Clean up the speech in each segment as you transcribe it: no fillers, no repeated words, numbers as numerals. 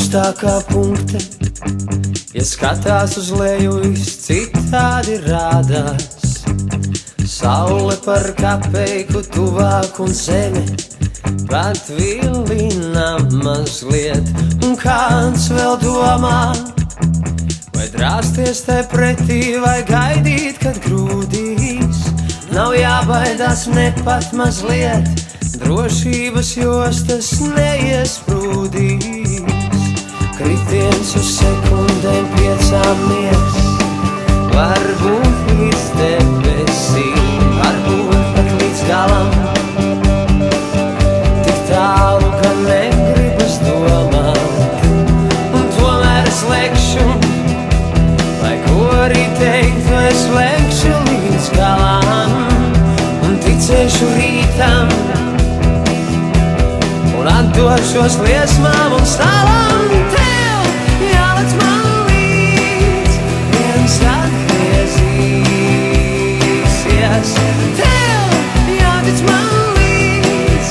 augstākā punkta, ja skatās uz leju, viss citādi rādās. Saule par kapeiku tuvāk un zeme pat vilina mazliet, un kāds vēl domā, vai drāsties tai pretī, vai gaidīt, kad grūdīs. Nav jābaidās ne pat mazliet, drošības jostas neiesprūdīs. Kritiens uz sekundēm 5 miegs, varbūt līdz debesīm, varbūt pat līdz galam. Tik tālu, ka negribas domāt, un tomēr es lekšu, lai ko arī teiktu, es lekšu līdz galam. Un ticēšu rītam, un atdošos liesmām un stāvam. Tev jālec man līdz, viens atgriezīsies. Tev jātic man līdz,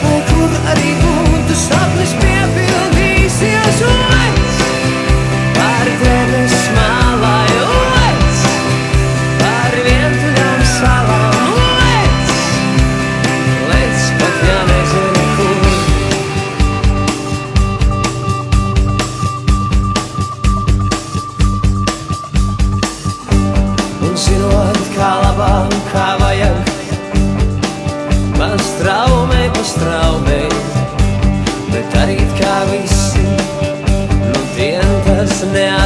lai kur arī būtu, sapnis piepildīsies. Lec par tevis malai, lec par vientuļām salām. Lec pat ja nezinu kur. Un zinot, kā labāk, kā vajag, man straumei pa straumei, bet darīt kā visi, nu dien tas neatkarīgi.